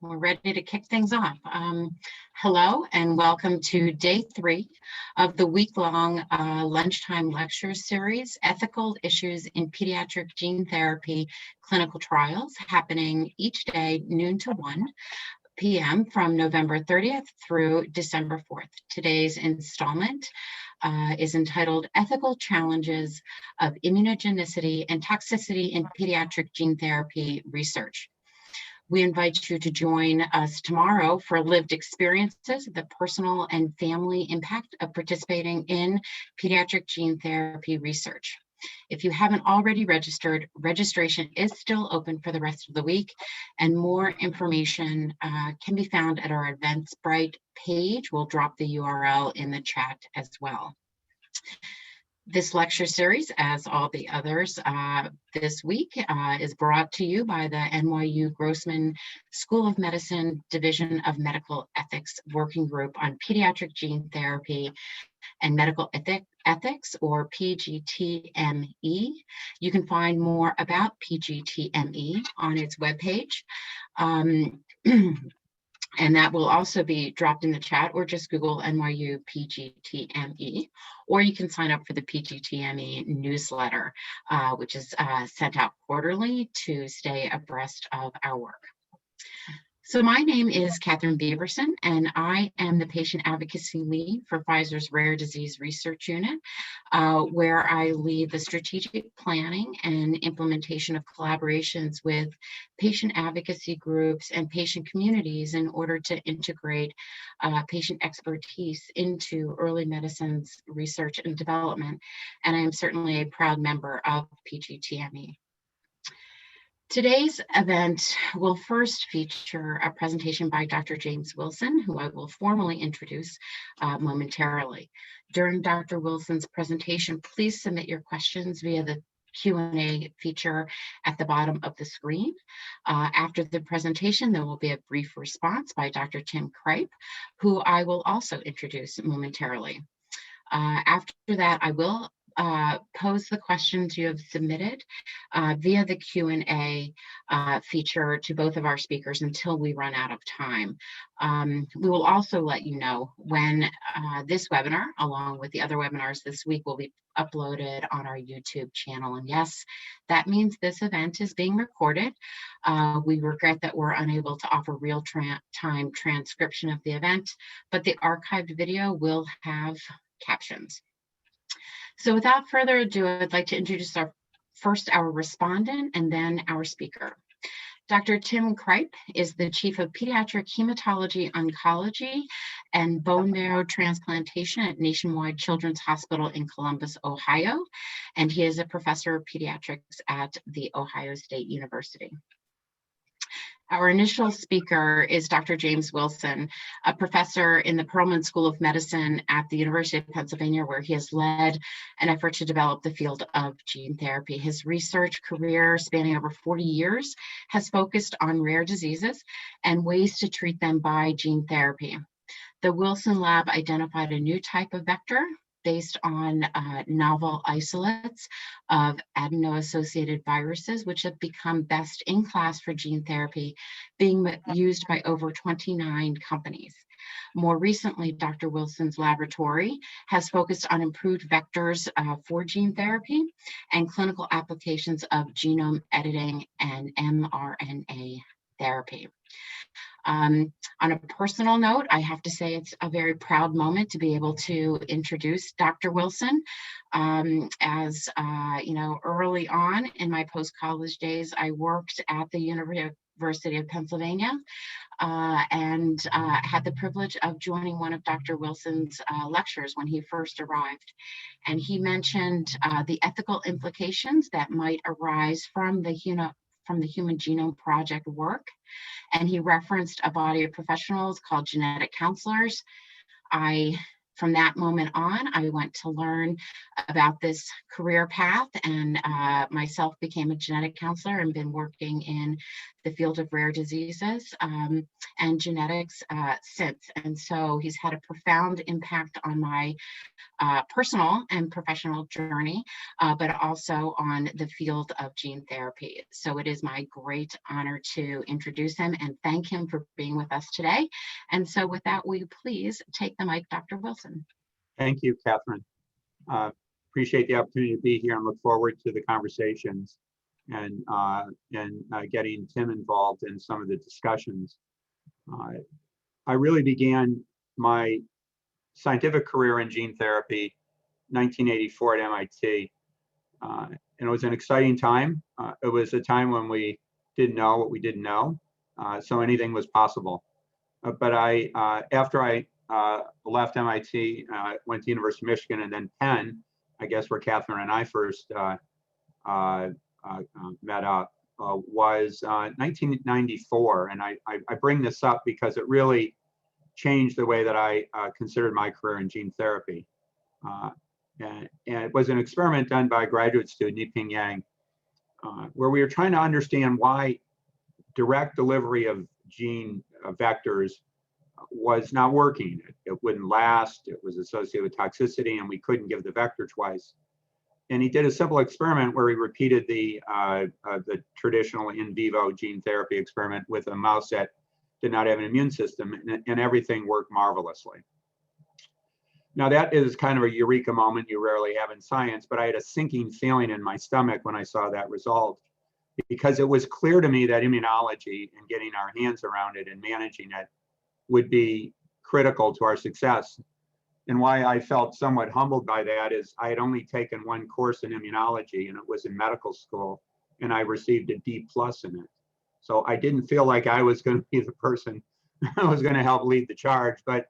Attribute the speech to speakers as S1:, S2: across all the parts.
S1: We're ready to kick things off. Hello and welcome to day 3 of the week-long lunchtime lecture series, Ethical Issues in Pediatric Gene Therapy Clinical Trials, happening each day noon to 1 p.m. from November 30th through December 4th. Today's installment is entitled Ethical Challenges of Immunogenicity and Toxicity in Pediatric Gene Therapy Research. We invite you to join us tomorrow for lived experiences, the personal and family impact of participating in pediatric gene therapy research. If you haven't already registered, registration is still open for the rest of the week, and more information can be found at our Eventbrite page. We'll drop the URL in the chat as well. This lecture series, as all the others this week, is brought to you by the NYU Grossman School of Medicine Division of Medical Ethics Working Group on Pediatric Gene Therapy and Medical Ethics, or PGTME. You can find more about PGTME on its webpage. And that will also be dropped in the chat, or just Google NYU PGTME, or you can sign up for the PGTME newsletter, which is sent out quarterly to stay abreast of our work. So my name is Katherine Beaverson, and I am the Patient Advocacy Lead for Pfizer's Rare Disease Research Unit, where I lead the strategic planning and implementation of collaborations with patient advocacy groups and patient communities in order to integrate patient expertise into early medicines research and development. And I am certainly a proud member of PGTME. Today's event will first feature a presentation by Dr. James Wilson, who I will formally introduce momentarily. During Dr. Wilson's presentation, please submit your questions via the Q&A feature at the bottom of the screen. After the presentation, there will be a brief response by Dr. Tim Cripe, who I will also introduce momentarily. After that, I will pose the questions you have submitted via the Q&A feature to both of our speakers until we run out of time. We will also let you know when this webinar, along with the other webinars this week, will be uploaded on our YouTube channel. And yes, that means this event is being recorded. We regret that we're unable to offer real-time transcription of the event, but the archived video will have captions. So without further ado, I'd like to introduce our respondent and then our speaker. Dr. Tim Cripe is the Chief of Pediatric Hematology, Oncology, and Bone Marrow Transplantation at Nationwide Children's Hospital in Columbus, Ohio, and he is a professor of pediatrics at The Ohio State University. Our initial speaker is Dr. James Wilson, a professor in the Perelman School of Medicine at the University of Pennsylvania, where he has led an effort to develop the field of gene therapy. His research career, spanning over 40 years, has focused on rare diseases and ways to treat them by gene therapy. The Wilson Lab identified a new type of vector based on novel isolates of adeno-associated viruses, which have become best in class for gene therapy, being used by over 29 companies. More recently, Dr. Wilson's laboratory has focused on improved vectors for gene therapy and clinical applications of genome editing and mRNA therapy. On a personal note, I have to say it's a very proud moment to be able to introduce Dr. Wilson. As you know, early on in my post-college days, I worked at the University of Pennsylvania and had the privilege of joining one of Dr. Wilson's lectures when he first arrived. And he mentioned the ethical implications that might arise from the Human Genome Project work. And he referenced a body of professionals called genetic counselors. I From that moment on, I went to learn about this career path, and myself became a genetic counselor and been working in the field of rare diseases and genetics since. And so he's had a profound impact on my personal and professional journey, but also on the field of gene therapy. So it is my great honor to introduce him and thank him for being with us today. And so with that, will you please take the mic, Dr. Wilson?
S2: Thank you, Katherine. Appreciate the opportunity to be here and look forward to the conversations and getting Tim involved in some of the discussions. I really began my scientific career in gene therapy 1984 at MIT. And it was an exciting time. It was a time when we didn't know what we didn't know. So anything was possible. But after I left MIT, went to University of Michigan and then Penn, I guess where Katherine and I first met up, was 1994. And I bring this up because it really changed the way that I considered my career in gene therapy. And it was an experiment done by a graduate student, Yiping Yang, where we were trying to understand why direct delivery of gene vectors was not working. It wouldn't last, it was associated with toxicity, and we couldn't give the vector twice. And he did a simple experiment where he repeated the traditional in vivo gene therapy experiment with a mouse that did not have an immune system, and everything worked marvelously. Now that is kind of a eureka moment you rarely have in science, but I had a sinking feeling in my stomach when I saw that result, because it was clear to me that immunology and getting our hands around it and managing it would be critical to our success. And why I felt somewhat humbled by that is I had only taken one course in immunology, and it was in medical school, and I received a D+ in it. So I didn't feel like I was going to be the person who was going to help lead the charge. But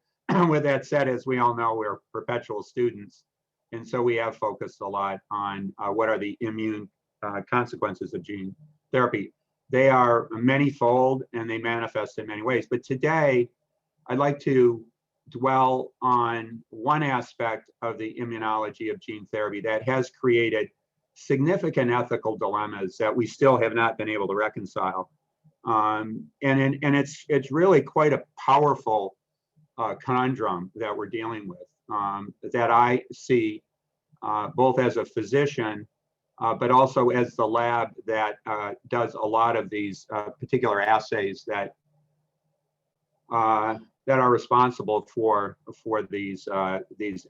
S2: with that said, as we all know, we're perpetual students. And so we have focused a lot on what are the immune consequences of gene therapy. They are manyfold and they manifest in many ways. But today, I'd like to dwell on one aspect of the immunology of gene therapy that has created significant ethical dilemmas that we still have not been able to reconcile. And it's really quite a powerful conundrum that we're dealing with, that I see both as a physician, but also as the lab that does a lot of these particular assays that are responsible for these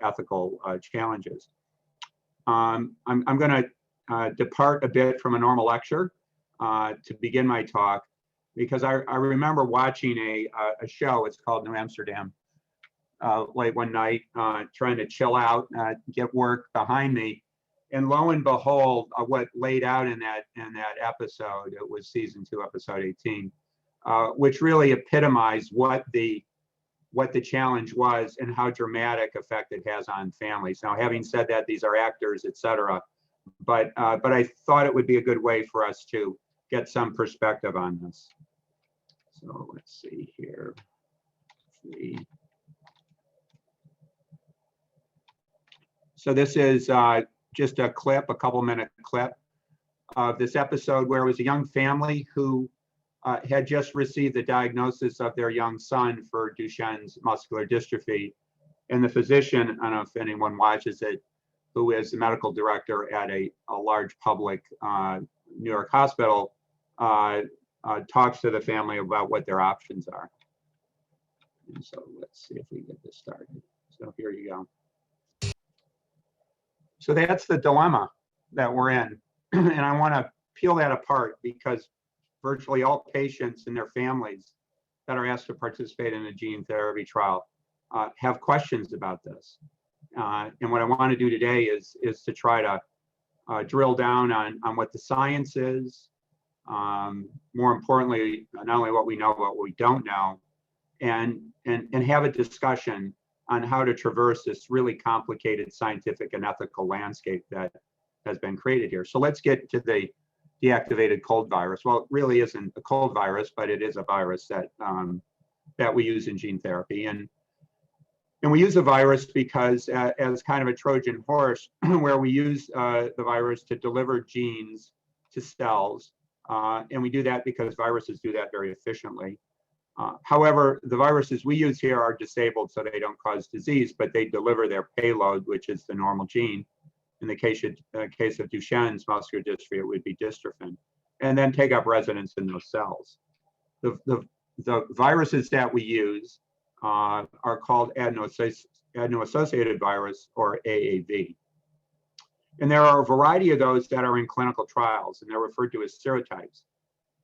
S2: ethical challenges. I'm going to depart a bit from a normal lecture to begin my talk, because I remember watching a show. It's called New Amsterdam, late one night, trying to chill out, get work behind me, and lo and behold, what laid out in that episode, it was season 2, episode 18, which really epitomized what the challenge was and how dramatic effect it has on families. Now, having said that, these are actors, etc., but I thought it would be a good way for us to get some perspective on this. So let's see here. So this is just a clip, a couple-minute clip of this episode where it was a young family who had just received the diagnosis of their young son for Duchenne's muscular dystrophy. And the physician, I don't know if anyone watches it, who is the medical director at a large public New York hospital, talks to the family about what their options are. And so let's see if we get this started. So here you go. So that's the dilemma that we're in. And I want to peel that apart, because virtually all patients and their families that are asked to participate in a gene therapy trial have questions about this. And what I want to do today is to try to drill down on what the science is, more importantly, not only what we know, but what we don't know, and have a discussion on how to traverse this really complicated scientific and ethical landscape that has been created here. So let's get to the deactivated cold virus. Well, it really isn't a cold virus, but it is a virus that we use in gene therapy. And And we use a virus because as kind of a Trojan horse, where we use the virus to deliver genes to cells. And we do that because viruses do that very efficiently. However, the viruses we use here are disabled, so they don't cause disease, but they deliver their payload, which is the normal gene. In the case of Duchenne's muscular dystrophy, it would be dystrophin, and then take up residence in those cells. The viruses that we use are called adeno-associated virus, or AAV. And there are a variety of those that are in clinical trials, and they're referred to as serotypes.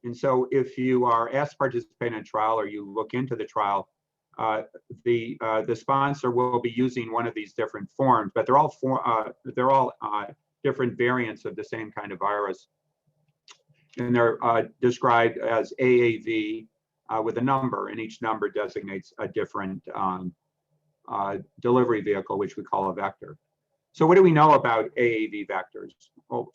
S2: And so if you are asked to participate in a trial or you look into the trial, the sponsor will be using one of these different forms, but they're all different variants of the same kind of virus. And they're described as AAV with a number, and each number designates a different delivery vehicle, which we call a vector. So what do we know about AAV vectors? Well,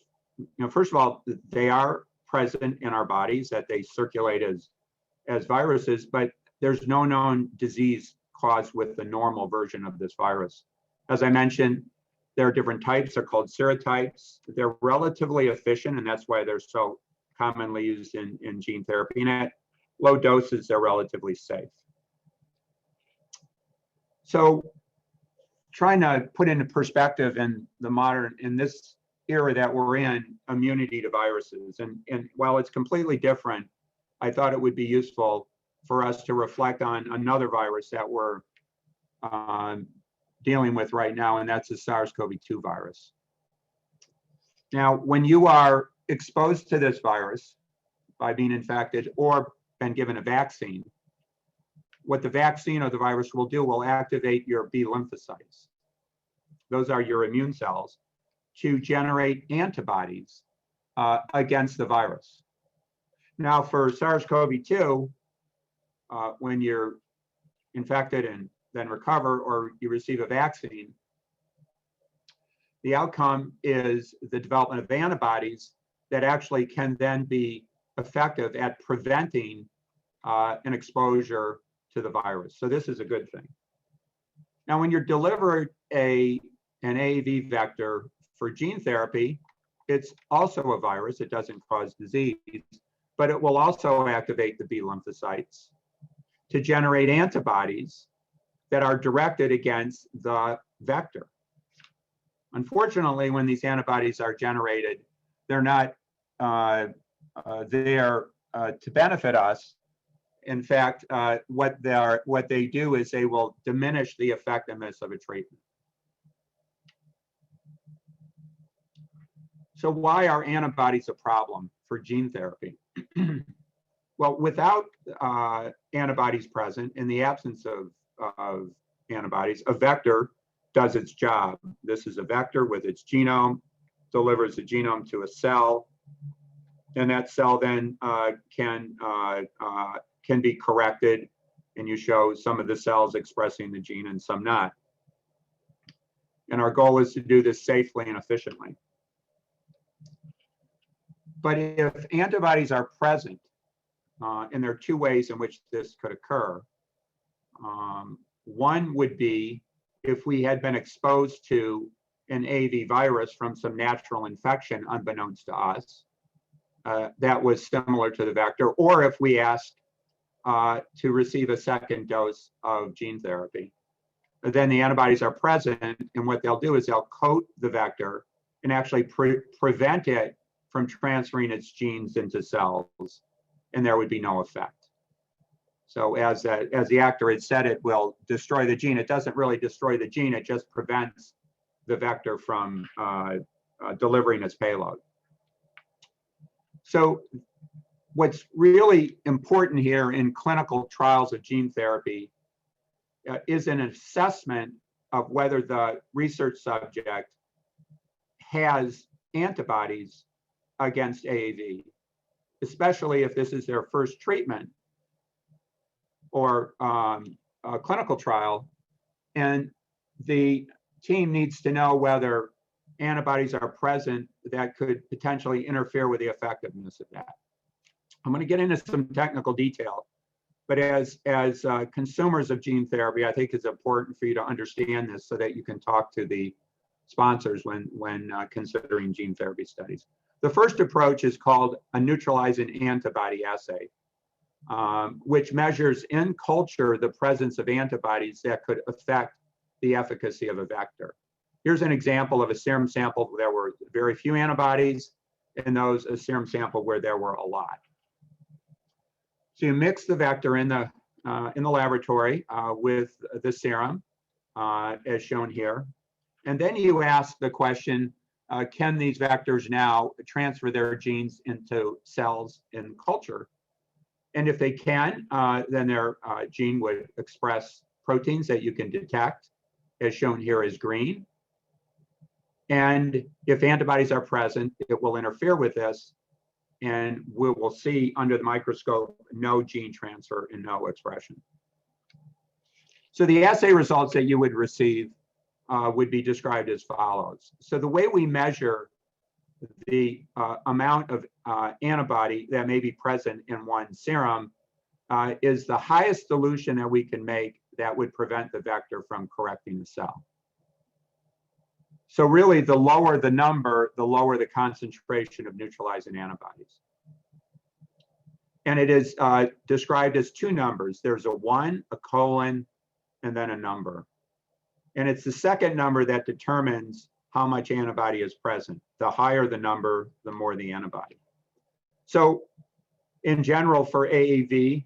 S2: first of all, they are present in our bodies, that they circulate as viruses, but there's no known disease caused with the normal version of this virus. As I mentioned, there are different types. They're called serotypes. They're relatively efficient, and that's why they're so commonly used in gene therapy. And at low doses, they're relatively safe. So trying to put into perspective in this era that we're in, immunity to viruses. And while it's completely different, I thought it would be useful for us to reflect on another virus that we're dealing with right now, and that's the SARS-CoV-2 virus. Now, when you are exposed to this virus by being infected or been given a vaccine, what the vaccine or the virus will do will activate your B lymphocytes. Those are your immune cells, to generate antibodies against the virus. Now, for SARS-CoV-2, when you're infected and then recover, or you receive a vaccine, the outcome is the development of antibodies that actually can then be effective at preventing an exposure to the virus. So this is a good thing. Now, when you're delivered an AAV vector for gene therapy, it's also a virus. It doesn't cause disease, but it will also activate the B lymphocytes to generate antibodies that are directed against the vector. Unfortunately, when these antibodies are generated, they're not there to benefit us. In fact, what they do is they will diminish the effectiveness of a treatment. So why are antibodies a problem for gene therapy? Well, without antibodies present, in the absence of antibodies, a vector does its job. This is a vector with its genome, delivers the genome to a cell, and that cell then can be corrected, and you show some of the cells expressing the gene and some not. And our goal is to do this safely and efficiently. But if antibodies are present, and there are two ways in which this could occur. One would be if we had been exposed to an AAV virus from some natural infection unbeknownst to us that was similar to the vector, or if we asked to receive a second dose of gene therapy. Then the antibodies are present, and what they'll do is they'll coat the vector and actually prevent it from transferring its genes into cells, and there would be no effect. So as the actor had said, it will destroy the gene. It doesn't really destroy the gene, it just prevents the vector from delivering its payload. So what's really important here in clinical trials of gene therapy is an assessment of whether the research subject has antibodies against AAV, especially if this is their first treatment or a clinical trial, and the team needs to know whether antibodies are present that could potentially interfere with the effectiveness of that. I'm going to get into some technical detail, But as consumers of gene therapy, I think it's important for you to understand this so that you can talk to the sponsors when considering gene therapy studies. The first approach is called a neutralizing antibody assay, which measures in culture the presence of antibodies that could affect the efficacy of a vector. Here's an example of a serum sample where there were very few antibodies, and a serum sample where there were a lot. So you mix the vector in the laboratory with the serum, as shown here, and then you ask the question: can these vectors now transfer their genes into cells in culture? And if they can, then their gene would express proteins that you can detect, as shown here as green. And if antibodies are present, it will interfere with this, and we will see under the microscope no gene transfer and no expression. So the assay results that you would receive would be described as follows. So the way we measure the amount of antibody that may be present in one serum is the highest dilution that we can make that would prevent the vector from correcting the cell. So really, the lower the number, the lower the concentration of neutralizing antibodies. And it is described as two numbers. There's a 1, a colon, and then a number. And it's the second number that determines how much antibody is present. The higher the number, the more the antibody. So in general, for AAV,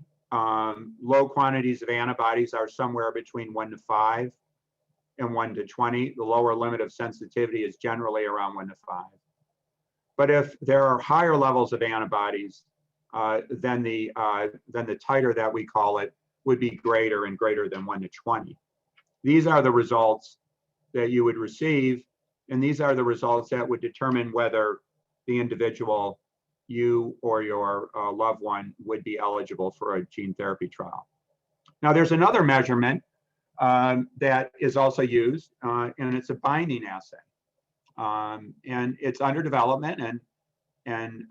S2: low quantities of antibodies are somewhere between 1 to 5 and 1 to 20. The lower limit of sensitivity is generally around 1 to 5. But if there are higher levels of antibodies, then the titer that we call it would be greater and greater than 1 to 20. These are the results that you would receive, and these are the results that would determine whether the individual, you or your loved one, would be eligible for a gene therapy trial. Now, there's another measurement that is also used, and it's a binding assay. And it's under development and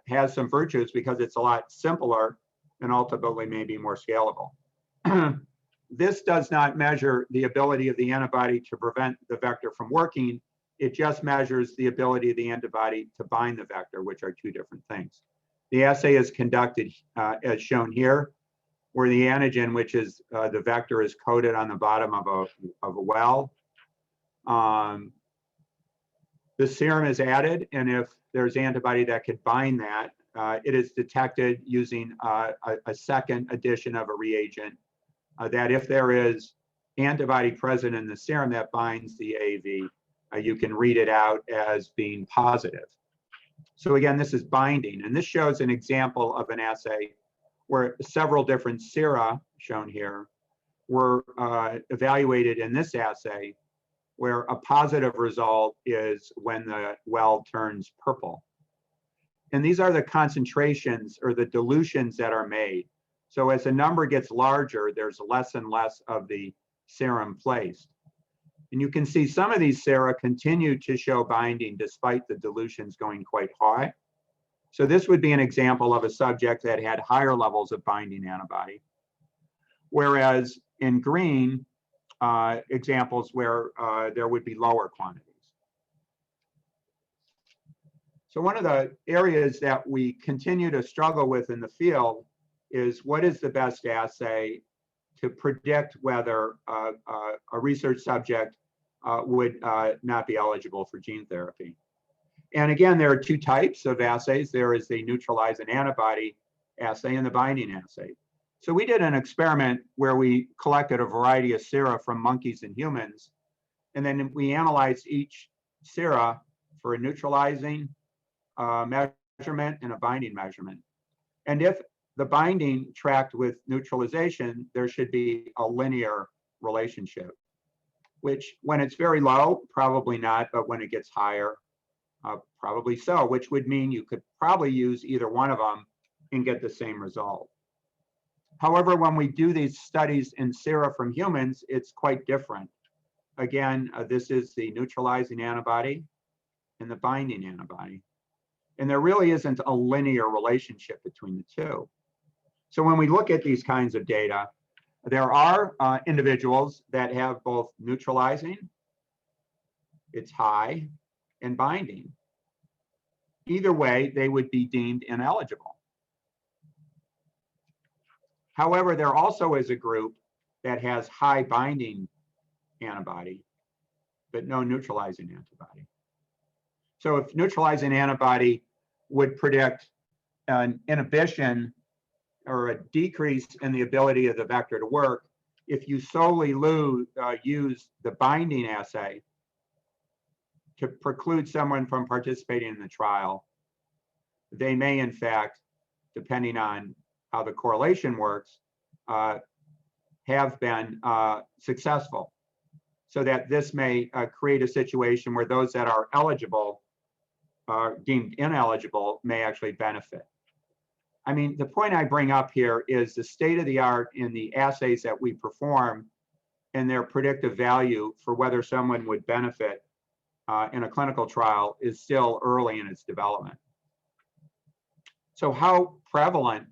S2: has some virtues because it's a lot simpler and ultimately maybe more scalable. This does not measure the ability of the antibody to prevent the vector from working. It just measures the ability of the antibody to bind the vector, which are two different things. The assay is conducted as shown here, where the antigen, which is the vector, is coated on the bottom of a well. The serum is added, and if there's antibody that could bind that, it is detected using a second addition of a reagent, that if there is antibody present in the serum that binds the AAV, you can read it out as being positive. So again, this is binding, and this shows an example of an assay where several different sera, shown here, were evaluated in this assay, where a positive result is when the well turns purple. And these are the concentrations or the dilutions that are made. So as the number gets larger, there's less and less of the serum placed. And you can see some of these sera continue to show binding despite the dilutions going quite high. So this would be an example of a subject that had higher levels of binding antibody. Whereas in green, examples where there would be lower quantities. So one of the areas that we continue to struggle with in the field is what is the best assay to predict whether a research subject would not be eligible for gene therapy. And again, there are two types of assays. There is the neutralizing antibody assay and the binding assay. So we did an experiment where we collected a variety of sera from monkeys and humans, and then we analyzed each sera for a neutralizing measurement and a binding measurement. And if the binding tracked with neutralization, there should be a linear relationship, which when it's very low, probably not, but when it gets higher, probably so, which would mean you could probably use either one of them and get the same result. However, when we do these studies in sera from humans, it's quite different. Again, this is the neutralizing antibody and the binding antibody. And there really isn't a linear relationship between the two. So when we look at these kinds of data, there are individuals that have both neutralizing, it's high, and binding. Either way, they would be deemed ineligible. However, there also is a group that has high binding antibody, but no neutralizing antibody. So if neutralizing antibody would predict an inhibition or a decrease in the ability of the vector to work, if you solely use the binding assay to preclude someone from participating in the trial, they may in fact, depending on how the correlation works, have been successful. So that this may create a situation where those that are eligible, deemed ineligible, may actually benefit. I mean, the point I bring up here is the state of the art in the assays that we perform and their predictive value for whether someone would benefit in a clinical trial is still early in its development. So how prevalent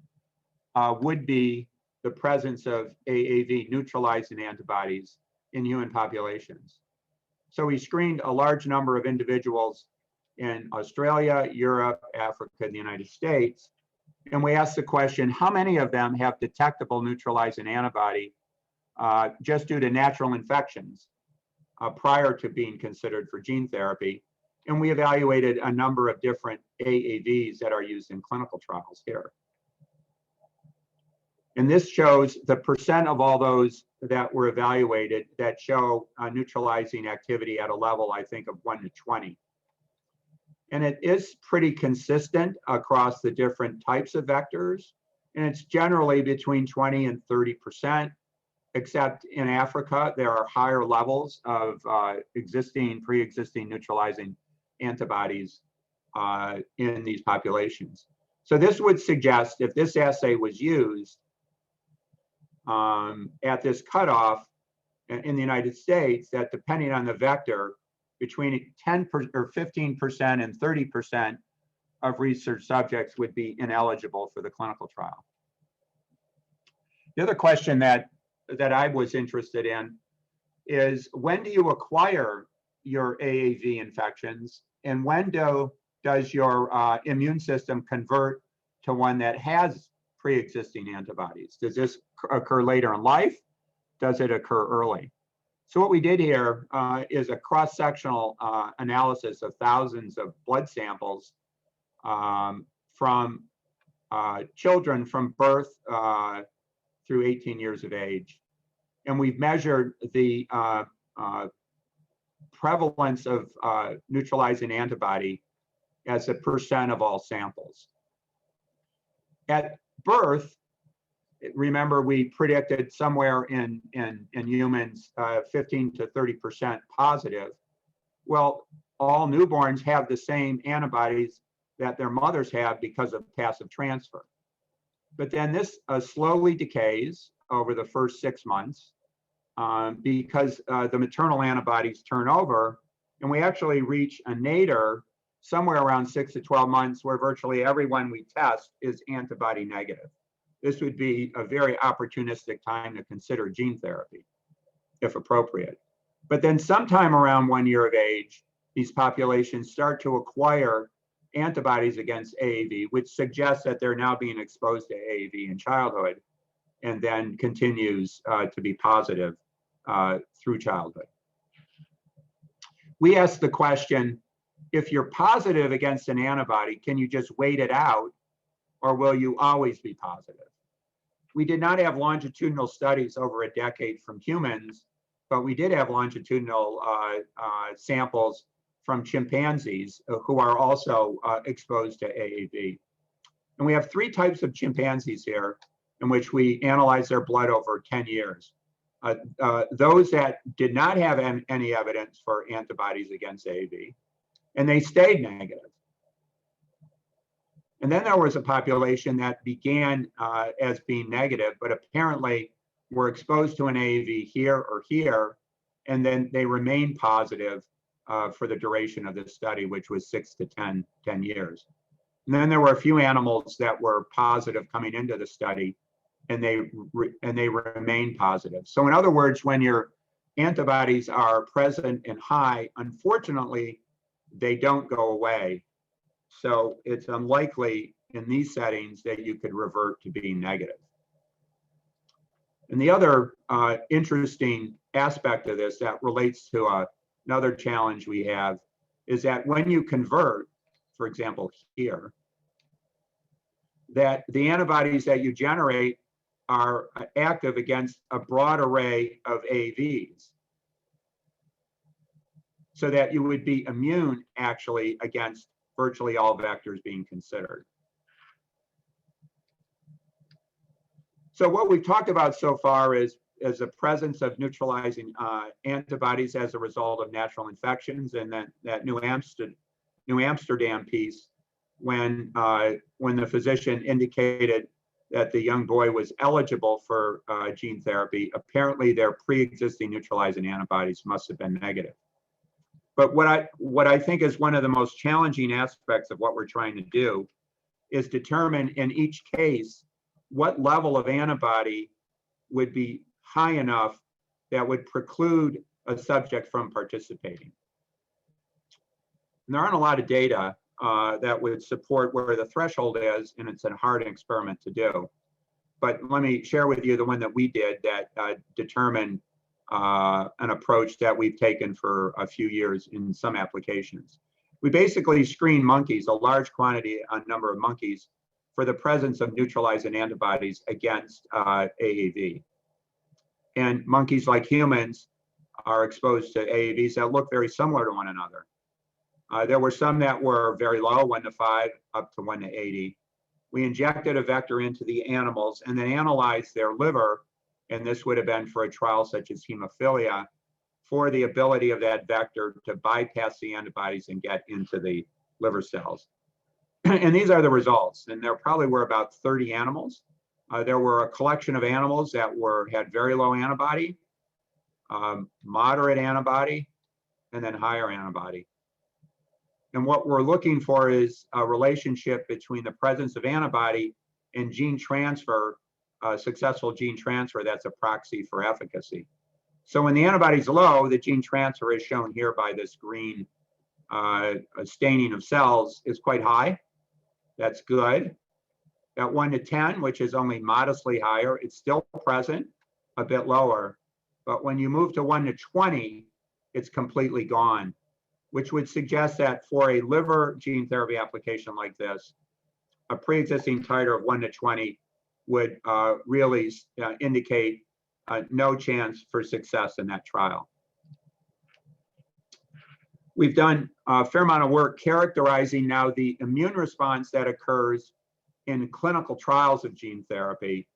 S2: would be the presence of AAV neutralizing antibodies in human populations? So we screened a large number of individuals in Australia, Europe, Africa, and the United States. And we asked the question, how many of them have detectable neutralizing antibody just due to natural infections prior to being considered for gene therapy? And we evaluated a number of different AAVs that are used in clinical trials here. And this shows the percent of all those that were evaluated that show neutralizing activity at a level, I think, of 1 to 20. And it is pretty consistent across the different types of vectors. And it's generally between 20 and 30%, except in Africa, there are higher levels of pre-existing neutralizing antibodies in these populations. So this would suggest if this assay was used at this cutoff in the United States, that depending on the vector, between 10% or 15% and 30% of research subjects would be ineligible for the clinical trial. The other question that I was interested in is, when do you acquire your AAV infections, and when does your immune system convert to one that has pre-existing antibodies? Does this occur later in life? Does it occur early? So what we did here is a cross-sectional analysis of thousands of blood samples from children from birth through 18 years of age. And we've measured the prevalence of neutralizing antibody as a percent of all samples. At birth, remember, we predicted somewhere in humans 15 to 30% positive. Well, all newborns have the same antibodies that their mothers have because of passive transfer. But then this slowly decays over the first 6 months because the maternal antibodies turn over, and we actually reach a nadir somewhere around 6 to 12 months where virtually everyone we test is antibody negative. This would be a very opportunistic time to consider gene therapy, if appropriate. But then sometime around 1 year of age, these populations start to acquire antibodies against AAV, which suggests that they're now being exposed to AAV in childhood, and then continues to be positive through childhood. We asked the question, if you're positive against an antibody, can you just wait it out, or will you always be positive? We did not have longitudinal studies over a decade from humans, but we did have longitudinal samples from chimpanzees who are also exposed to AAV. And we have 3 types of chimpanzees here in which we analyze their blood over 10 years. Those that did not have any evidence for antibodies against AAV, and they stayed negative. And then there was a population that began as being negative, but apparently were exposed to an AAV here or here, and then they remained positive for the duration of this study, which was 6 to 10 years. And then there were a few animals that were positive coming into the study, and they remain positive. So in other words, when your antibodies are present and high, unfortunately, they don't go away. So it's unlikely in these settings that you could revert to being negative. And the other interesting aspect of this that relates to another challenge we have is that when you convert, for example, here, that the antibodies that you generate are active against a broad array of AAVs, so that you would be immune actually against virtually all vectors being considered. So what we've talked about so far is the presence of neutralizing antibodies as a result of natural infections, and then that New Amsterdam piece when the physician indicated that the young boy was eligible for gene therapy, apparently their pre-existing neutralizing antibodies must have been negative. But what I think is one of the most challenging aspects of what we're trying to do is determine in each case what level of antibody would be high enough that would preclude a subject from participating. And there aren't a lot of data that would support where the threshold is, and it's a hard experiment to do. But let me share with you the one that we did that determined an approach that we've taken for a few years in some applications. We basically screen monkeys, a large quantity, a number of monkeys, for the presence of neutralizing antibodies against AAV. And monkeys, like humans, are exposed to AAVs that look very similar to one another. There were some that were very low, 1 to 5, up to 1 to 80. We injected a vector into the animals and then analyzed their liver, and this would have been for a trial such as hemophilia, for the ability of that vector to bypass the antibodies and get into the liver cells. And these are the results. And there probably were about 30 animals. There were a collection of animals that had very low antibody, moderate antibody, and then higher antibody. And what we're looking for is a relationship between the presence of antibody and gene transfer, successful gene transfer that's a proxy for efficacy. So when the antibody is low, the gene transfer is shown here by this green staining of cells is quite high. That's good. At 1 to 10, which is only modestly higher, it's still present, a bit lower. But when you move to 1 to 20, it's completely gone, which would suggest that for a liver gene therapy application like this, a pre-existing titer of 1 to 20 would really indicate no chance for success in that trial. We've done a fair amount of work characterizing now the immune response that occurs in clinical trials of gene therapy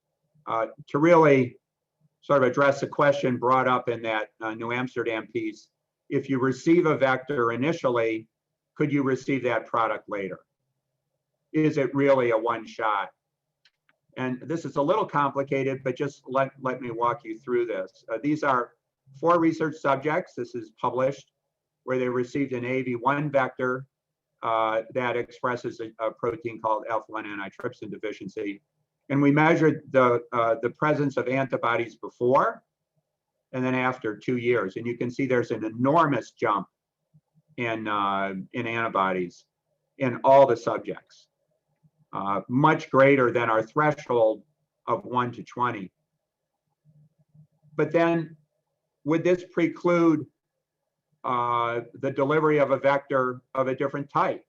S2: to really sort of address the question brought up in that New Amsterdam piece. If you receive a vector initially, could you receive that product later? Is it really a one-shot? And this is a little complicated, but just let me walk you through this. These are 4 research subjects. This is published, where they received an AAV1 vector that expresses a protein called alpha-1 antitrypsin deficiency. And we measured the presence of antibodies before and then after 2 years. And you can see there's an enormous jump in antibodies in all the subjects, much greater than our threshold of 1 to 20. But then would this preclude the delivery of a vector of a different type?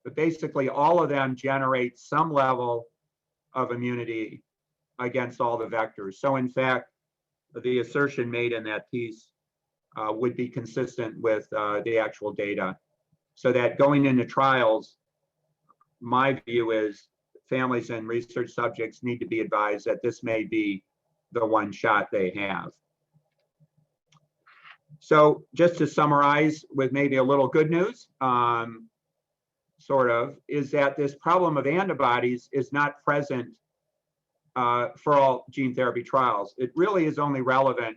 S2: But basically all of them generate some level of immunity against all the vectors. So in fact, the assertion made in that piece would be consistent with the actual data. So that going into trials, my view is families and research subjects need to be advised that this may be the one shot they have. So just to summarize with maybe a little good news, sort of, is that this problem of antibodies is not present for all gene therapy trials. It really is only relevant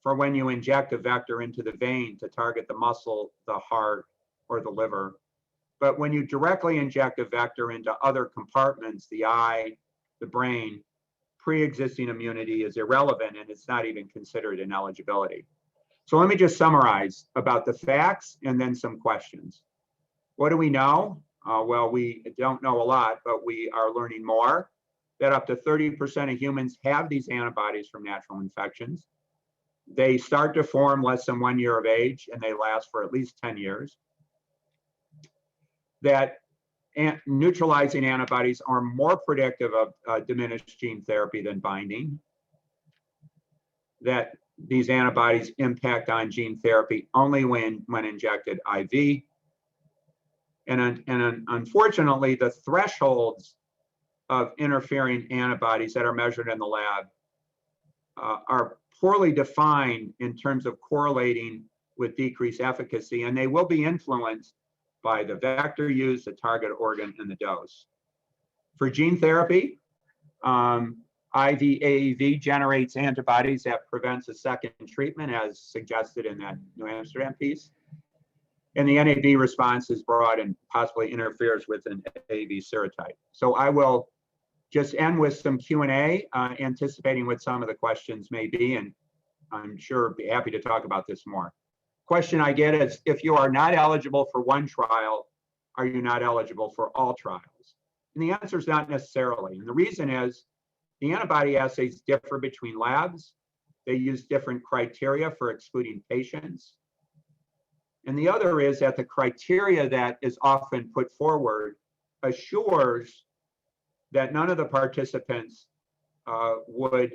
S2: for when you inject a vector into the vein to target the muscle, the heart, or the liver. But when you directly inject a vector into other compartments, the eye, the brain, pre-existing immunity is irrelevant and it's not even considered an eligibility. So let me just summarize about the facts and then some questions. What do we know? Well, we don't know a lot, but we are learning more that up to 30% of humans have these antibodies from natural infections. They start to form less than 1 year of age and they last for at least 10 years. That neutralizing antibodies are more predictive of diminished gene therapy than binding. That these antibodies impact on gene therapy only when injected IV. And unfortunately, the thresholds of interfering antibodies that are measured in the lab are poorly defined in terms of correlating with decreased efficacy, and they will be influenced by the vector used, the target organ, and the dose. For gene therapy, IV AAV generates antibodies that prevents a second treatment, as suggested in that New Amsterdam piece. And the NAB response is broad and possibly interferes with an AAV serotype. So I will just end with some Q&A, anticipating what some of the questions may be, and I'm sure be happy to talk about this more. Question I get is, if you are not eligible for one trial, are you not eligible for all trials? And the answer is not necessarily. And the reason is the antibody assays differ between labs. They use different criteria for excluding patients. And the other is that the criteria that is often put forward assures that none of the participants would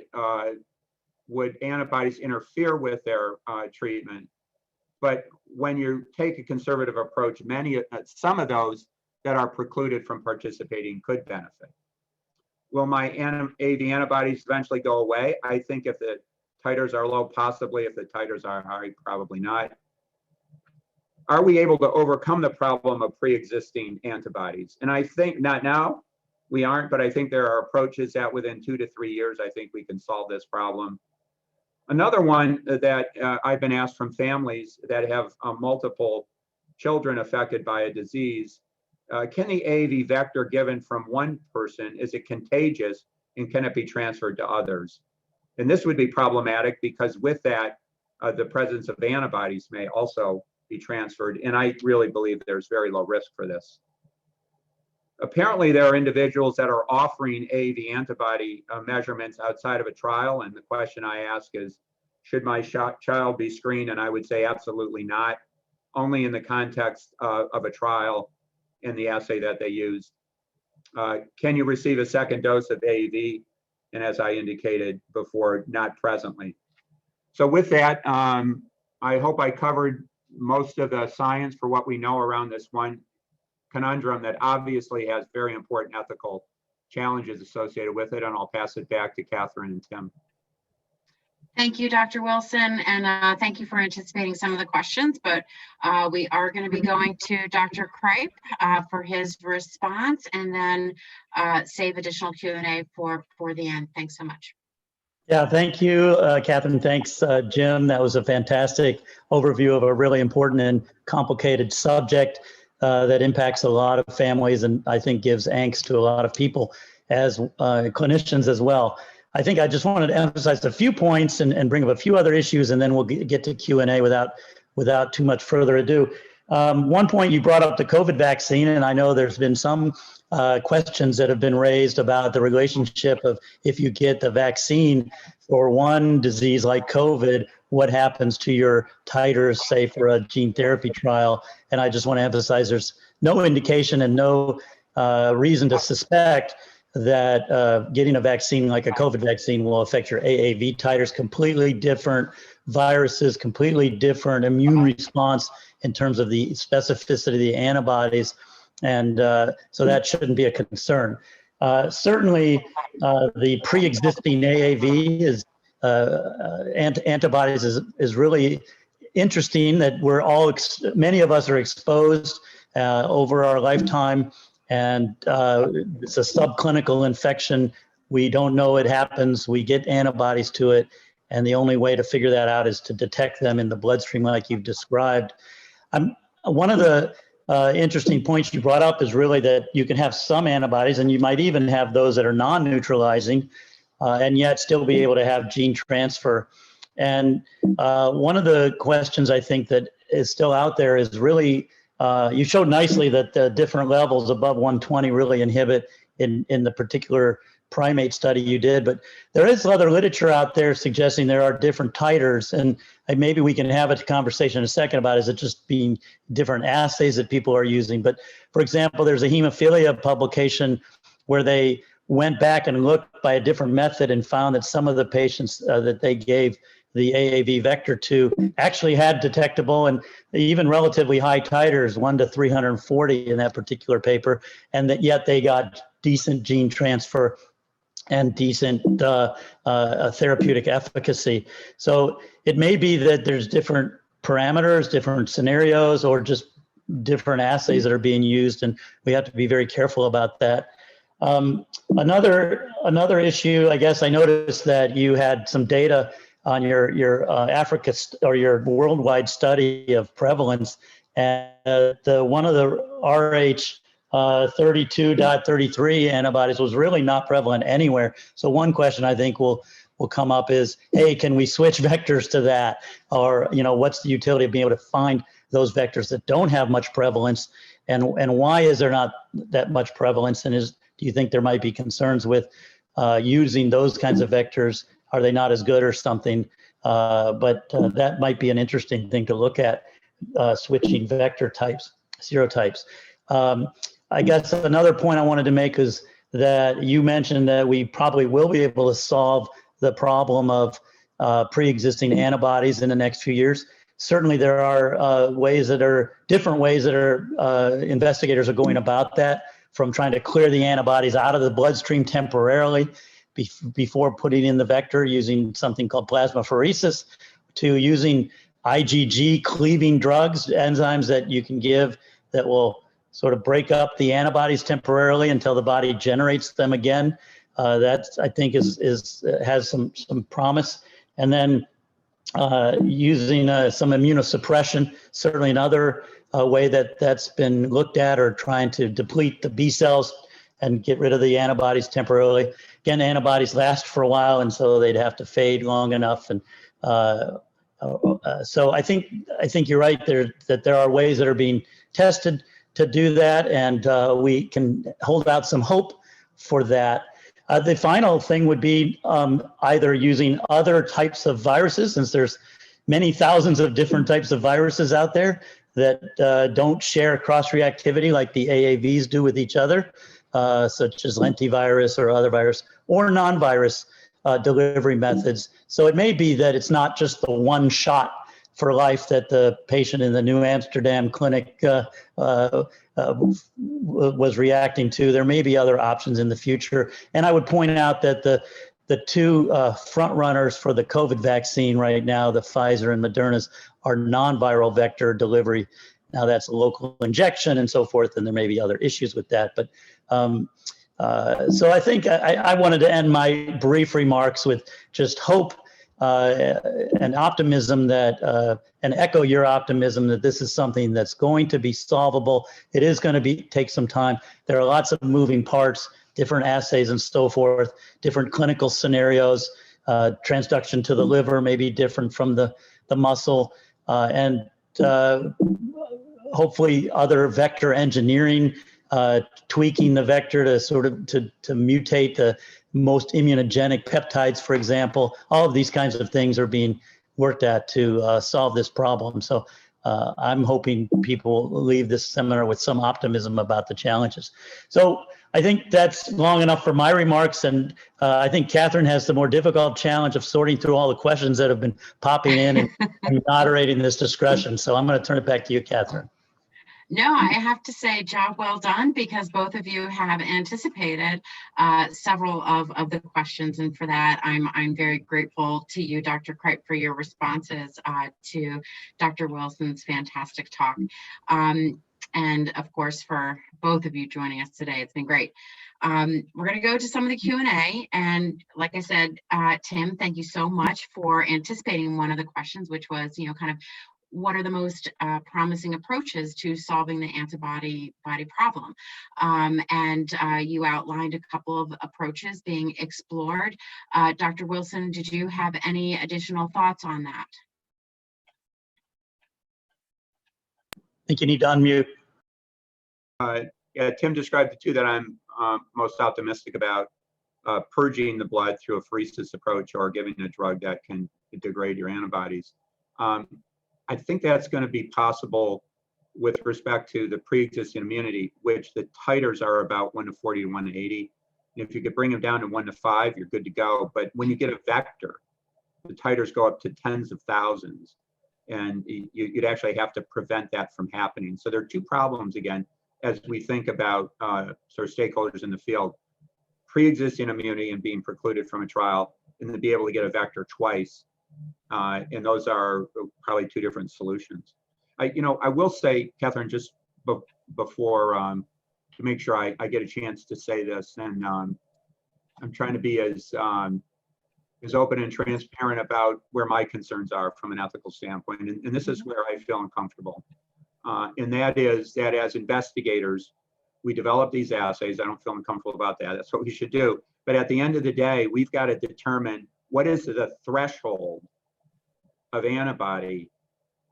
S2: antibodies interfere with their treatment. But when you take a conservative approach, some of those that are precluded from participating could benefit. Will my AAV antibodies eventually go away? I think if the titers are low, possibly. If the titers are high, probably not. Are we able to overcome the problem of pre-existing antibodies? And I think not now, we aren't, but I think there are approaches that within 2 to 3 years, I think we can solve this problem. Another one that I've been asked from families that have multiple children affected by a disease, can the AAV vector given from one person, is it contagious and can it be transferred to others? And this would be problematic because with that, the presence of antibodies may also be transferred. And I really believe there's very low risk for this. Apparently, there are individuals that are offering AAV antibody measurements outside of a trial. And the question I ask is, should my child be screened? And I would say absolutely not, only in the context of a trial and the assay that they used. Can you receive a second dose of AAV? And as I indicated before, not presently. So with that, I hope I covered most of the science for what we know around this one conundrum that obviously has very important ethical challenges associated with it. And I'll pass it back to Katherine and Tim.
S1: Thank you, Dr. Wilson, and thank you for anticipating some of the questions, but we are going to be going to Dr. Cripe for his response, and then save additional Q&A for the end. Thanks so much.
S3: Yeah, thank you, Katherine. Thanks, Jim. That was a fantastic overview of a really important and complicated subject that impacts a lot of families and I think gives angst to a lot of people as clinicians as well. I think I just wanted to emphasize a few points and bring up a few other issues, and then we'll get to Q&A without too much further ado. One point, you brought up the COVID vaccine, and I know there's been some questions that have been raised about the relationship of if you get the vaccine for one disease like COVID, what happens to your titers, say, for a gene therapy trial. And I just want to emphasize there's no indication and no reason to suspect that getting a vaccine like a COVID vaccine will affect your AAV titers. Completely different viruses, completely different immune response in terms of the specificity of the antibodies. And so that shouldn't be a concern. Certainly, the pre-existing AAV is antibodies is really interesting that we're all, many of us are exposed over our lifetime, and it's a subclinical infection. We don't know it happens. We get antibodies to it, and the only way to figure that out is to detect them in the bloodstream like you've described. One of the interesting points you brought up is really that you can have some antibodies, and you might even have those that are non-neutralizing. and yet still be able to have gene transfer. And one of the questions I think that is still out there is really, you showed nicely that the different levels above 120 really inhibit in the particular primate study you did, but there is other literature out there suggesting there are different titers, and maybe we can have a conversation in a second about, is it just being different assays that people are using? But for example, there's a hemophilia publication where they went back and looked by a different method and found that some of the patients that they gave the AAV vector to actually had detectable and even relatively high titers, 1 to 340 in that particular paper, and that yet they got decent gene transfer and decent therapeutic efficacy. So it may be that there's different parameters, different scenarios, or just different assays that are being used, and we have to be very careful about that. Another issue, I guess I noticed that you had some data on your Africa or your worldwide study of prevalence, and one of the RH 32.33 antibodies was really not prevalent anywhere. So one question I think will come up is, hey, can we switch vectors to that? Or, what's the utility of being able to find those vectors that don't have much prevalence? And why is there not that much prevalence? And do you think there might be concerns with using those kinds of vectors? Are they not as good or something? But that might be an interesting thing to look at, switching vector types, serotypes. I guess another point I wanted to make is that you mentioned that we probably will be able to solve the problem of pre-existing antibodies in the next few years. Certainly there are different ways that investigators are going about that, from trying to clear the antibodies out of the bloodstream temporarily before putting in the vector using something called plasmapheresis, to using IgG cleaving drugs, enzymes that you can give that will sort of break up the antibodies temporarily until the body generates them again. That I think has some promise. And then using some immunosuppression, certainly another way that's been looked at, or trying to deplete the B cells and get rid of the antibodies temporarily. Again, antibodies last for a while, and so they'd have to fade long enough. And so I think you're right that there are ways that are being tested to do that, and we can hold out some hope for that. The final thing would be either using other types of viruses, since there's many thousands of different types of viruses out there that don't share cross-reactivity like the AAVs do with each other, such as lentivirus or other virus, or non-virus delivery methods. So it may be that it's not just the one shot for life that the patient in the New Amsterdam clinic was reacting to. There may be other options in the future. And I would point out that the two front runners for the COVID vaccine right now, the Pfizer and Moderna's, are non-viral vector delivery. Now that's a local injection and so forth, and there may be other issues with that. But so I think I wanted to end my brief remarks with just hope and optimism that, and echo your optimism that this is something that's going to be solvable. It is going to take some time. There are lots of moving parts, different assays and so forth, different clinical scenarios. Transduction to the liver may be different from the muscle, and hopefully other vector engineering, tweaking the vector to sort of to mutate the most immunogenic peptides, for example. All of these kinds of things are being worked at to solve this problem. So I'm hoping people leave this seminar with some optimism about the challenges. So I think that's long enough for my remarks, and I think Katherine has the more difficult challenge of sorting through all the questions that have been popping in and moderating this discussion. So I'm going to turn it back to you, Katherine.
S1: No, I have to say, job well done, because both of you have anticipated several of the questions, and for that, I'm very grateful to you, Dr. Cripe, for your responses to Dr. Wilson's fantastic talk, and of course for both of you joining us today. It's been great. We're going to go to some of the Q&A, and like I said, Tim, thank you so much for anticipating one of the questions, which was, kind of what are the most promising approaches to solving the antibody problem. And you outlined a couple of approaches being explored. Dr. Wilson, did you have any additional thoughts on that?
S3: I think you need to unmute.
S2: Yeah, Tim described the two that I'm most optimistic about, purging the blood through a pheresis approach or giving a drug that can degrade your antibodies. I think that's going to be possible with respect to the pre-existing immunity, which the titers are about 1 to 40 to 1 to 80. If you could bring them down to 1 to 5, you're good to go. But when you get a vector, the titers go up to tens of thousands, and you'd actually have to prevent that from happening. So there are two problems, again, as we think about sort of stakeholders in the field: pre-existing immunity and being precluded from a trial, and to be able to get a vector twice. And those are probably two different solutions. I will say, Katherine, just before, to make sure I get a chance to say this, and I'm trying to be as open and transparent about where my concerns are from an ethical standpoint. And this is where I feel uncomfortable. And that is that as investigators, we develop these assays. I don't feel uncomfortable about that. That's what we should do. But at the end of the day, we've got to determine what is the threshold of antibody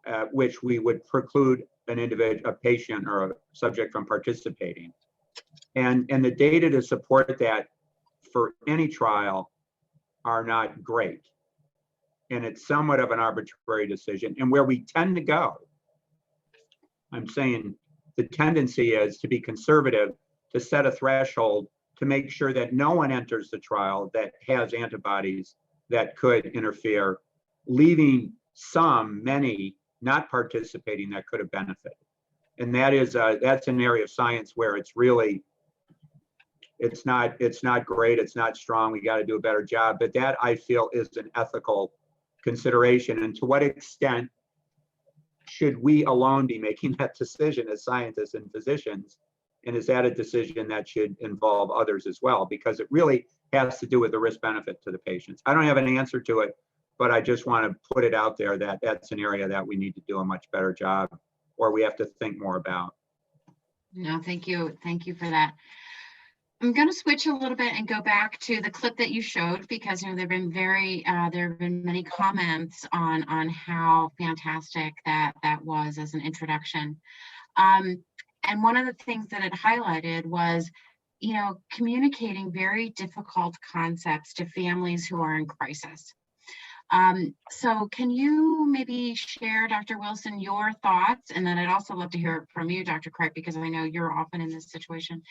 S2: at which we would preclude an individual, a patient or a subject from participating. And the data to support that for any trial are not great. And it's somewhat of an arbitrary decision. And where we tend to go, I'm saying the tendency is to be conservative, to set a threshold to make sure that no one enters the trial that has antibodies that could interfere, leaving many not participating that could have benefited. And that is that's an area of science where it's really, it's not great, it's not strong, we got to do a better job. But that, I feel, is an ethical consideration. And to what extent should we alone be making that decision as scientists and physicians? And is that a decision that should involve others as well? Because it really has to do with the risk benefit to the patients. I don't have an answer to it, but I just want to put it out there that that's an area that we need to do a much better job, or we have to think more about.
S1: No, thank you. Thank you for that. I'm going to switch a little bit and go back to the clip that you showed, because there have been many comments on how fantastic that was as an introduction. And one of the things that it highlighted was, communicating very difficult concepts to families who are in crisis. So can you maybe share, Dr. Wilson, your thoughts? And then I'd also love to hear from you, Dr. Cripe, because I know you're often in this situation.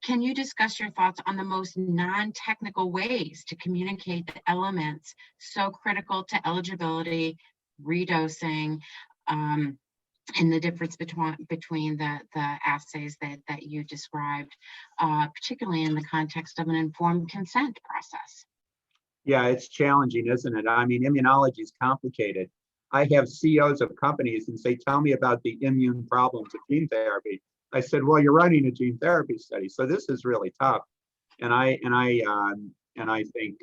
S1: Can you discuss your thoughts on the most non-technical ways to communicate the elements so critical to eligibility, redosing, and the difference between the assays that you described, particularly in the context of an informed consent process?
S2: Yeah, it's challenging, isn't it? I mean, immunology is complicated. I have CEOs of companies and say, tell me about the immune problems of gene therapy. I said, well, you're running a gene therapy study, so this is really tough. And I think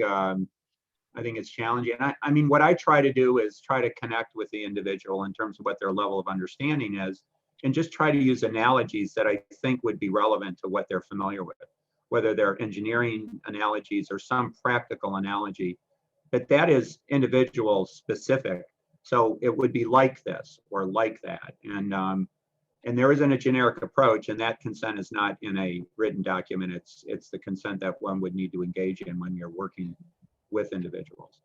S2: it's challenging. I mean, what I try to do is try to connect with the individual in terms of what their level of understanding is, and just try to use analogies that I think would be relevant to what they're familiar with, whether they're engineering analogies or some practical analogy. But that is individual specific. So it would be like this or like that. And there isn't a generic approach, and that consent is not in a written document. It's the consent that one would need to engage in when you're working with individuals.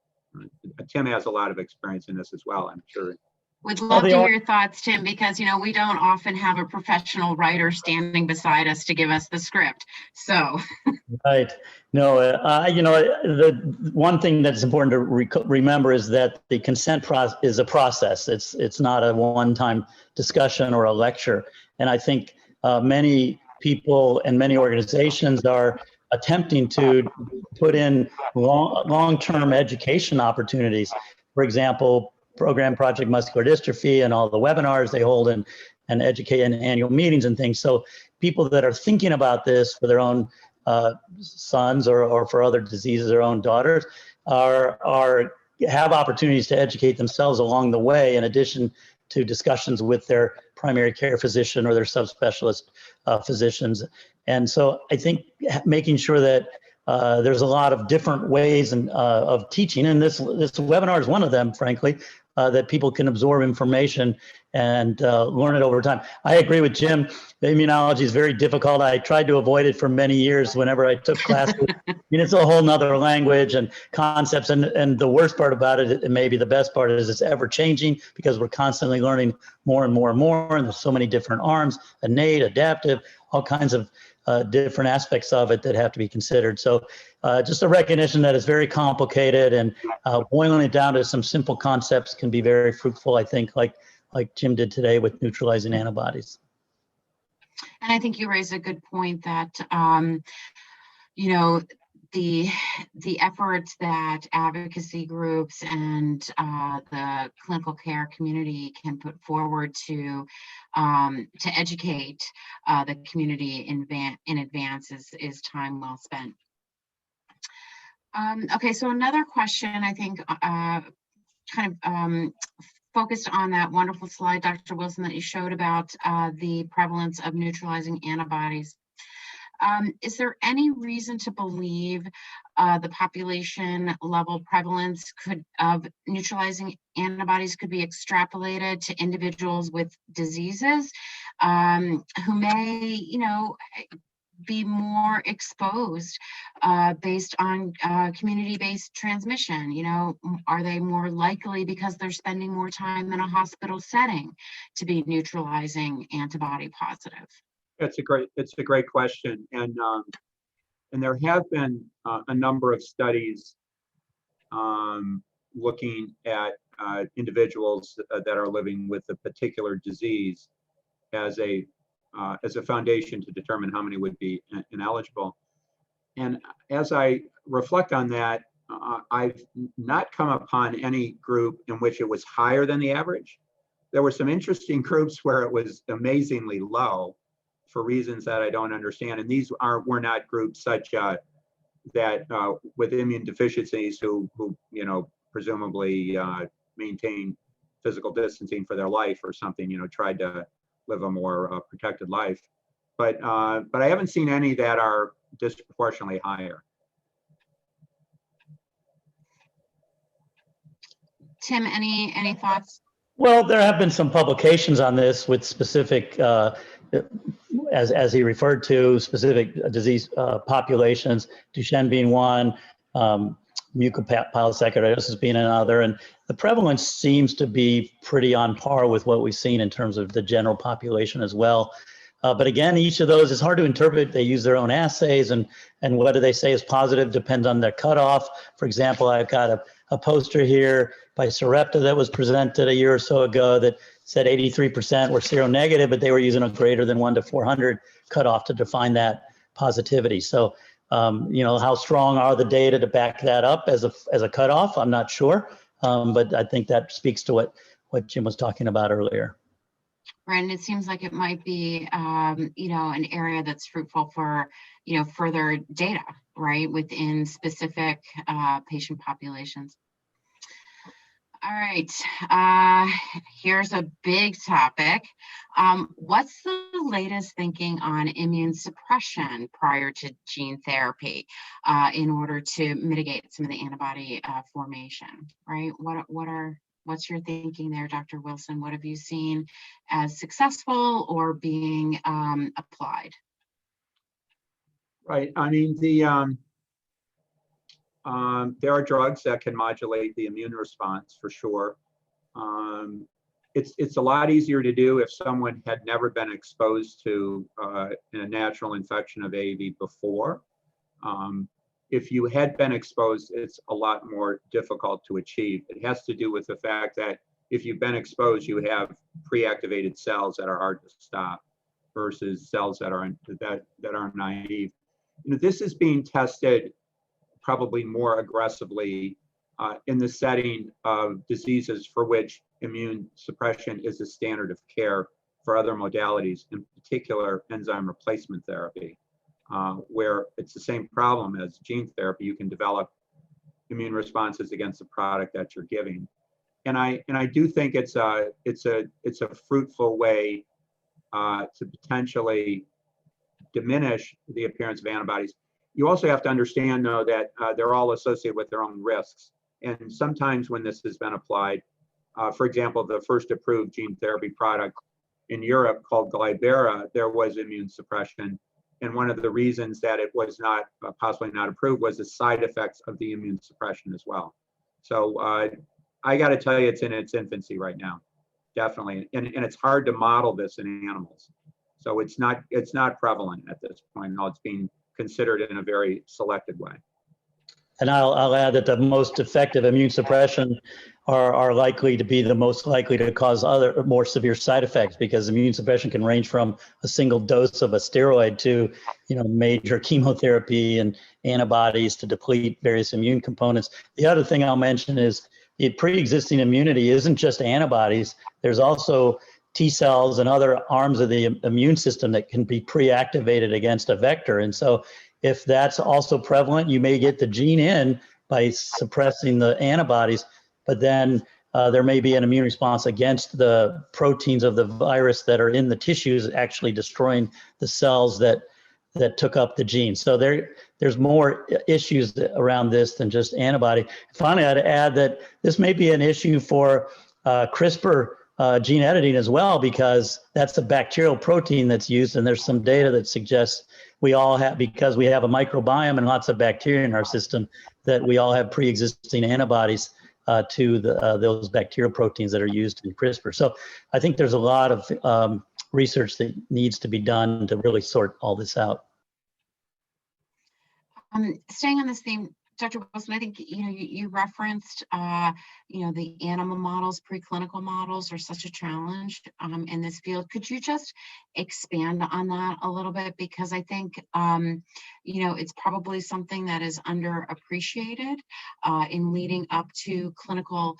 S2: Tim has a lot of experience in this as well, I'm sure.
S1: Would love to hear your thoughts, Tim, because we don't often have a professional writer standing beside us to give us the script. So
S3: right. No, the one thing that's important to remember is that the consent process is a process. It's not a one-time discussion or a lecture. And I think many people and many organizations are attempting to put in long-term education opportunities. For example, Program Project Muscular Dystrophy and all the webinars they hold and educate in annual meetings and things. So people that are thinking about this for their own sons or for other diseases, their own daughters, have opportunities to educate themselves along the way, in addition to discussions with their primary care physician or their subspecialist physicians. And so I think making sure that there's a lot of different ways of teaching, and this webinar is one of them, frankly, that people can absorb information and learn it over time. I agree with Jim. The immunology is very difficult. I tried to avoid it for many years whenever I took classes. I mean, it's a whole nother language and concepts. And the worst part about it, and maybe the best part, is it's ever changing because we're constantly learning more and more and more. And there's so many different arms, innate, adaptive, all kinds of different aspects of it that have to be considered. So just a recognition that it's very complicated, and boiling it down to some simple concepts can be very fruitful, I think, like Jim did today with neutralizing antibodies.
S1: And I think you raised a good point that, you know, the efforts that advocacy groups and the clinical care community can put forward to educate the community in advance is time well spent. Okay, so another question, I think, kind of focused on that wonderful slide, Dr. Wilson, that you showed about the prevalence of neutralizing antibodies. Is there any reason to believe the population level prevalence of neutralizing antibodies could be extrapolated to individuals with diseases who may, you know, be more exposed based on community-based transmission? You know, are they more likely, because they're spending more time in a hospital setting, to be neutralizing antibody positive?
S2: It's a great question, and there have been a number of studies looking at individuals that are living with a particular disease as a foundation to determine how many would be ineligible. And as I reflect on that, I've not come upon any group in which it was higher than the average. There were some interesting groups where it was amazingly low for reasons that I don't understand. And these were not groups such that with immune deficiencies who you know, presumably maintain physical distancing for their life or something, you know, tried to live a more protected life. But I haven't seen any that are disproportionately higher.
S1: Tim, any thoughts?
S3: Well, there have been some publications on this with specific, as he referred to, specific disease populations, Duchenne being one, mucopolysaccharidosis being another, and the prevalence seems to be pretty on par with what we've seen in terms of the general population as well. But again, each of those is hard to interpret. They use their own assays, and what do they say is positive depends on their cutoff. For example, I've got a poster here by Sarepta that was presented a year or so ago that said 83% were seronegative, but they were using a greater than 1 to 400 cutoff to define that positivity. So, you know, how strong are the data to back that up as a cutoff? I'm not sure, but I think that speaks to what Jim was talking about earlier.
S1: Right, and it seems like it might be, you know, an area that's fruitful for, you know, further data, right, within specific patient populations. All right, here's a big topic. What's the latest thinking on immune suppression prior to gene therapy in order to mitigate some of the antibody formation, right? What's your thinking there, Dr. Wilson? What have you seen as successful or being applied?
S2: Right. I mean, there are drugs that can modulate the immune response for sure. It's a lot easier to do if someone had never been exposed to a natural infection of AAV before. If you had been exposed, it's a lot more difficult to achieve. It has to do with the fact that if you've been exposed, you have pre-activated cells that are hard to stop versus cells that are naive. You know, this is being tested probably more aggressively in the setting of diseases for which immune suppression is a standard of care for other modalities, in particular enzyme replacement therapy, where it's the same problem as gene therapy. You can develop immune responses against the product that you're giving. I do think it's a fruitful way to potentially diminish the appearance of antibodies. You also have to understand, though, that they're all associated with their own risks. And sometimes when this has been applied, for example, the first approved gene therapy product in Europe called Glybera, there was immune suppression. And one of the reasons that it was not possibly not approved was the side effects of the immune suppression as well. So I got to tell you, it's in its infancy right now, definitely. And it's hard to model this in animals. So it's not prevalent at this point. No, it's being considered in a very selected way.
S3: And I'll add that the most effective immune suppression are likely to be the most likely to cause other more severe side effects, because immune suppression can range from a single dose of a steroid to, major chemotherapy and antibodies to deplete various immune components. The other thing I'll mention is pre-existing immunity isn't just antibodies. There's also T cells and other arms of the immune system that can be pre-activated against a vector. And so if that's also prevalent, you may get the gene in by suppressing the antibodies, but then there may be an immune response against the proteins of the virus that are in the tissues, actually destroying the cells that took up the gene. So there's more issues around this than just antibody. Finally, I'd add that this may be an issue for CRISPR gene editing as well, because that's a bacterial protein that's used, and there's some data that suggests we all have, because we have a microbiome and lots of bacteria in our system, that we all have pre-existing antibodies to those bacterial proteins that are used in CRISPR. So I think there's a lot of research that needs to be done to really sort all this out.
S1: Staying on this theme, Dr. Wilson, I think you referenced the animal models, preclinical models are such a challenge in this field. Could you just expand on that a little bit? Because I think it's probably something that is underappreciated in leading up to clinical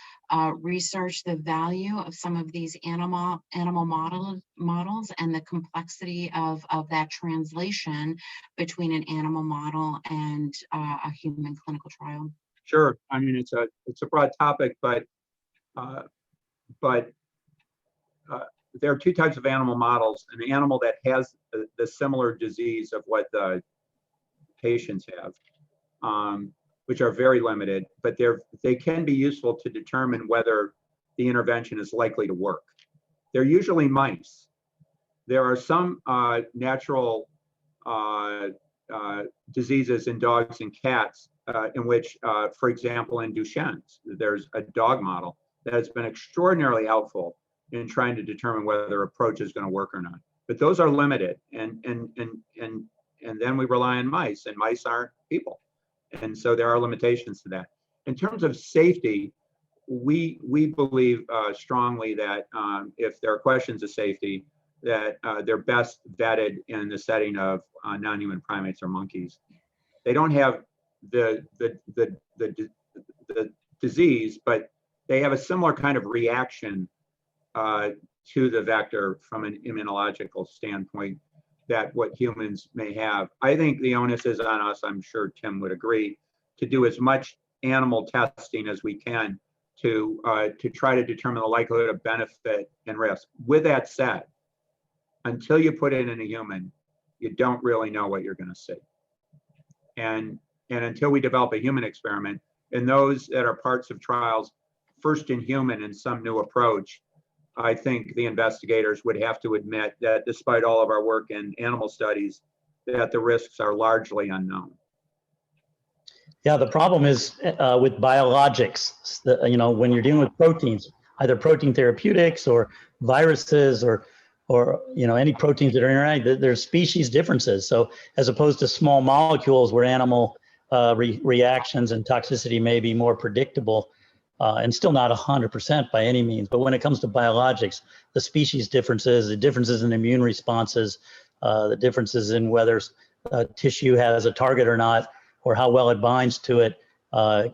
S1: research, the value of some of these animal models and the complexity of that translation between an animal model and a human clinical trial.
S2: Sure. I mean, it's a broad topic, but there are two types of animal models: an animal that has the similar disease of what the patients have, which are very limited, but they can be useful to determine whether the intervention is likely to work. They're usually mice. There are some natural diseases in dogs and cats in which, for example, in Duchenne's, there's a dog model that has been extraordinarily helpful in trying to determine whether their approach is going to work or not. But those are limited, and then we rely on mice, and mice aren't people, and so there are limitations to that. In terms of safety, we believe strongly that if there are questions of safety, that they're best vetted in the setting of non-human primates or monkeys. They don't have the disease, but they have a similar kind of reaction to the vector from an immunological standpoint that what humans may have. I think the onus is on us, I'm sure Tim would agree, to do as much animal testing as we can to try to determine the likelihood of benefit and risk. With that said, until you put it in a human, you don't really know what you're going to see. And until we develop a human experiment, and those that are parts of trials, first in human and some new approach, I think the investigators would have to admit that despite all of our work in animal studies, that the risks are largely unknown.
S3: Yeah, the problem is with biologics, when you're dealing with proteins, either protein therapeutics or viruses or any proteins that are interacting, there's species differences. So as opposed to small molecules where animal reactions and toxicity may be more predictable, and still not 100% by any means. But when it comes to biologics, the species differences, the differences in immune responses, the differences in whether tissue has a target or not, or how well it binds to it,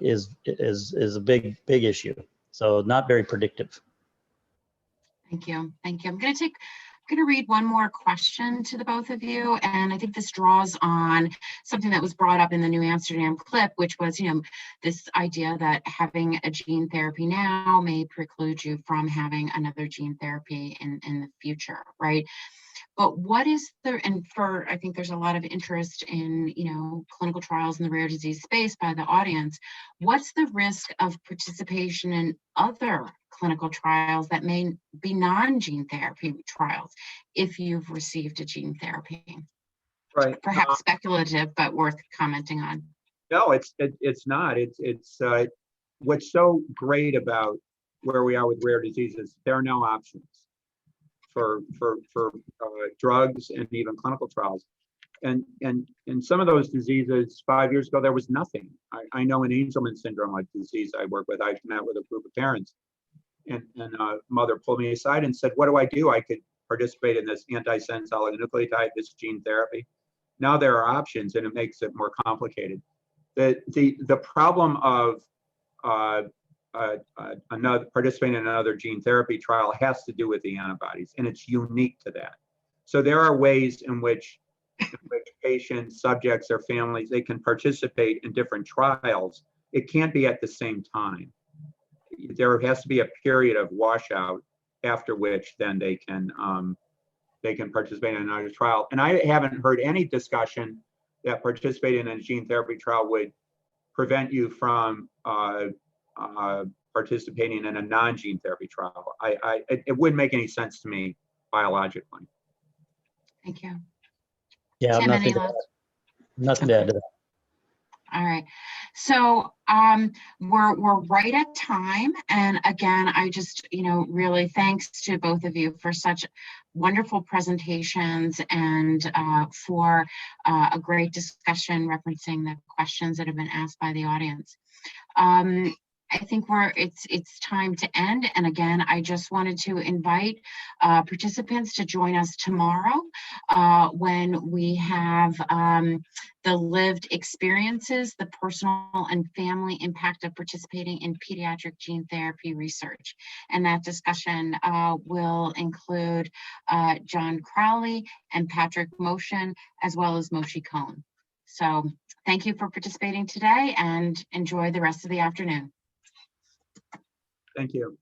S3: is a big issue. So not very predictive.
S1: Thank you. I'm going to take going to read one more question to the both of you, and I think this draws on something that was brought up in the New Amsterdam clip, which was, this idea that having a gene therapy now may preclude you from having another gene therapy in the future, right? But what is I think there's a lot of interest in, clinical trials in the rare disease space by the audience. What's the risk of participation in other clinical trials that may be non-gene therapy trials if you've received a gene therapy?
S2: Right.
S1: Perhaps speculative, but worth commenting on.
S2: No, it's not. It's what's so great about where we are with rare diseases. There are no options for drugs and even clinical trials. And in some of those diseases, 5 years ago, there was nothing. I know in Angelman syndrome, like disease I work with, I met with a group of parents, and a mother pulled me aside and said, "What do I do? I could participate in this antisense oligonucleotide, this gene therapy." Now there are options, and it makes it more complicated. The problem of participating in another gene therapy trial has to do with the antibodies, and it's unique to that. So there are ways in which patients, subjects, or families, they can participate in different trials. It can't be at the same time. There has to be a period of washout after which then they can participate in another trial. And I haven't heard any discussion that participating in a gene therapy trial would prevent you from participating in a non-gene therapy trial. It wouldn't make any sense to me biologically.
S1: Thank you.
S3: Yeah,
S1: Tim,
S3: nothing to add to that.
S1: All right, so we're right at time, and again, I just really thanks to both of you for such wonderful presentations and for a great discussion referencing the questions that have been asked by the audience. I think it's time to end, and again, I just wanted to invite participants to join us tomorrow when we have the lived experiences, the personal and family impact of participating in pediatric gene therapy research. And that discussion will include John Crowley and Patrick Motion, as well as Moshe Cohn. So thank you for participating today, and enjoy the rest of the afternoon.
S2: Thank you.